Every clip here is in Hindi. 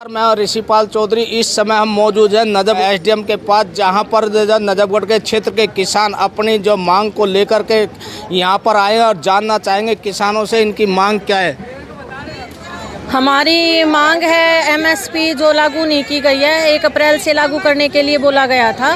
मैं और ऋषिपाल चौधरी इस समय हम मौजूद हैं नजब एसडीएम के पास, जहां पर नजफगढ़ के क्षेत्र के किसान अपनी जो मांग को लेकर के यहां पर आए और जानना चाहेंगे किसानों से इनकी मांग क्या है। हमारी मांग है एमएसपी जो लागू नहीं की गई है, 1 अप्रैल से लागू करने के लिए बोला गया था,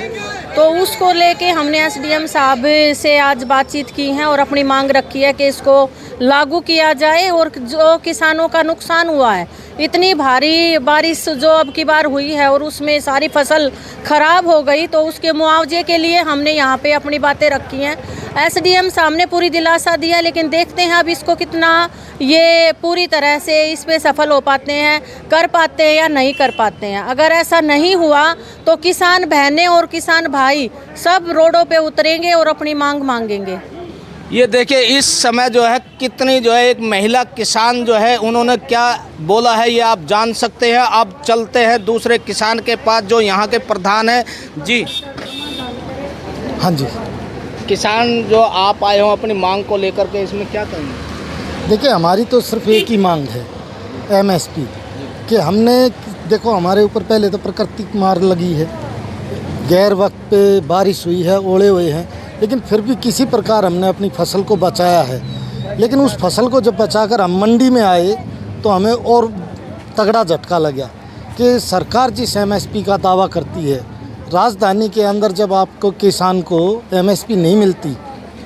तो उसको लेके हमने एसडीएम साहब से आज बातचीत की है और अपनी मांग रखी है कि इसको लागू किया जाए। और जो किसानों का नुकसान हुआ है, इतनी भारी बारिश जो अब की बार हुई है और उसमें सारी फसल खराब हो गई, तो उसके मुआवजे के लिए हमने यहाँ पे अपनी बातें रखी हैं। एसडीएम साहब ने पूरी दिलासा दिया, लेकिन देखते हैं अब इसको कितना ये पूरी तरह से इस पे सफल हो पाते हैं, कर पाते हैं या नहीं कर पाते हैं। अगर ऐसा नहीं हुआ तो किसान बहनें और किसान भाई सब रोडों पे उतरेंगे और अपनी मांग मांगेंगे। ये देखिए इस समय जो है कितनी जो है एक महिला किसान जो है उन्होंने क्या बोला है ये आप जान सकते हैं। अब चलते हैं दूसरे किसान के पास जो यहाँ के प्रधान है। जी हाँ जी, किसान जो आप आए हो अपनी मांग को लेकर के, इसमें क्या कहेंगे? देखिए हमारी तो सिर्फ एक ही मांग है एमएसपी कि हमने देखो हमारे ऊपर पहले तो प्राकृतिक मार लगी है, गैर वक्त पे बारिश हुई है, ओले हुए हैं, लेकिन फिर भी किसी प्रकार हमने अपनी फसल को बचाया है। लेकिन उस फसल को जब बचाकर हम मंडी में आए तो हमें और तगड़ा झटका लगा कि सरकार जिस एमएसपी का दावा करती है, राजधानी के अंदर जब आपको किसान को एमएसपी नहीं मिलती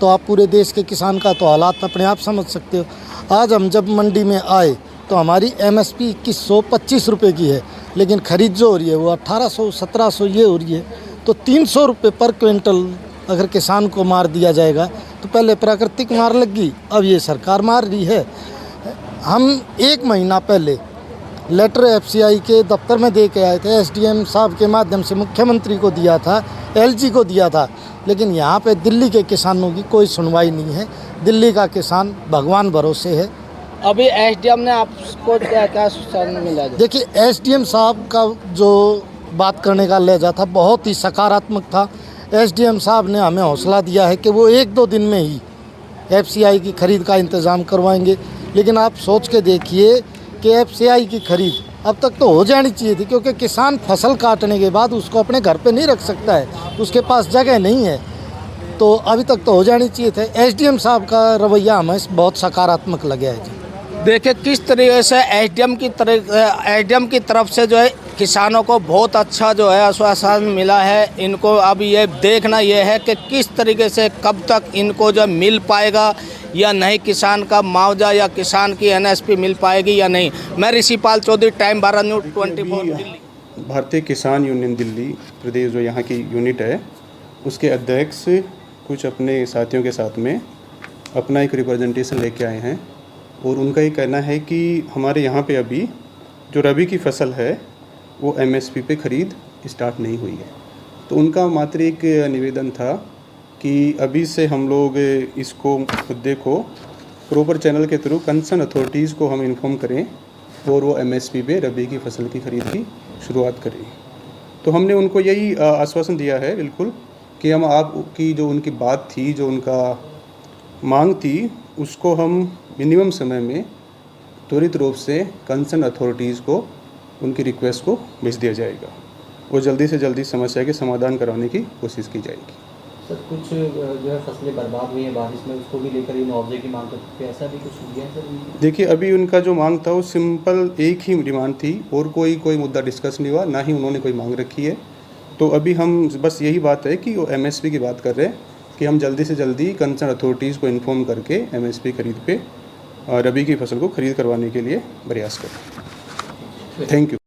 तो आप पूरे देश के किसान का तो हालात अपने आप समझ सकते हो। आज हम जब मंडी में आए तो हमारी एमएसपी 2125 रुपये की है, लेकिन ख़रीद जो हो रही है वो 1800-1700 ये हो रही है। तो 300 रुपये पर क्विंटल अगर किसान को मार दिया जाएगा तो पहले प्राकृतिक मार लगी, अब ये सरकार मार रही है। हम 1 महीना पहले लेटर एफसीआई के दफ्तर में दे के आए थे, एसडीएम साहब के माध्यम से मुख्यमंत्री को दिया था, एलजी को दिया था, लेकिन यहाँ पे दिल्ली के किसानों की कोई सुनवाई नहीं है। दिल्ली का किसान भगवान भरोसे है। अभी एसडीएम ने आपको क्या क्या सूचना मिला? देखिए एसडीएम साहब का जो बात करने का लहजा था बहुत ही सकारात्मक था। एसडीएम साहब ने हमें हौसला दिया है कि वो 1-2 दिन में ही एफसीआई की ख़रीद का इंतज़ाम करवाएंगे। लेकिन आप सोच के देखिए कि एफसीआई की ख़रीद अब तक तो हो जानी चाहिए थी, क्योंकि किसान फसल काटने के बाद उसको अपने घर पे नहीं रख सकता है, उसके पास जगह नहीं है, तो अभी तक तो हो जानी चाहिए थे। एसडीएम साहब का रवैया हमें बहुत सकारात्मक लगा है जी। देखिए किस तरीके से एसडीएम की तरफ से जो है किसानों को बहुत अच्छा जो है आश्वासन मिला है। इनको अब ये देखना ये है कि किस तरीके से कब तक इनको जो मिल पाएगा या नहीं, किसान का मुआवजा या किसान की एमएसपी मिल पाएगी या नहीं। मैं ऋषिपाल चौधरी, टाइम 12 न्यूज़ 24 दिल्ली। भारतीय किसान यूनियन दिल्ली प्रदेश जो यहाँ की यूनिट है, उसके अध्यक्ष कुछ अपने साथियों के साथ में अपना एक रिप्रेजेंटेशन लेके आए हैं और उनका ये कहना है कि हमारे यहाँ पे अभी जो रबी की फसल है वो एमएसपी पे ख़रीद स्टार्ट नहीं हुई है। तो उनका मात्र एक निवेदन था कि अभी से हम लोग इसको मुद्दे को प्रॉपर चैनल के थ्रू कंसर्न अथॉरिटीज़ को हम इन्फॉर्म करें और वो एमएसपी पे रबी की फसल की ख़रीद की शुरुआत करें। तो हमने उनको यही आश्वासन दिया है बिल्कुल कि हम आपकी जो उनकी बात थी, जो उनका मांग थी, उसको हम मिनिमम समय में त्वरित रूप से कंसर्न अथॉरिटीज़ को उनकी रिक्वेस्ट को भेज दिया जाएगा और जल्दी से जल्दी समस्या के समाधान कराने की कोशिश की जाएगी। सर कुछ जो है फसलें बर्बाद हुई हैं बारिश में, उसको भी लेकर ही मुआवजे की मांग करते हैं, ऐसा भी कुछ हुआ है सर? देखिए अभी उनका जो मांग था वो सिंपल एक ही डिमांड थी और कोई मुद्दा डिस्कस नहीं हुआ, ना ही उन्होंने कोई मांग रखी है। तो अभी हम बस यही बात है कि वो एमएसपी की बात कर रहे हैं कि हम जल्दी से जल्दी कंसर्न अथॉरिटीज़ को इन्फॉर्म करके एमएसपी खरीद पे रबी की फसल को खरीद करवाने के लिए प्रयास करें। Thank you.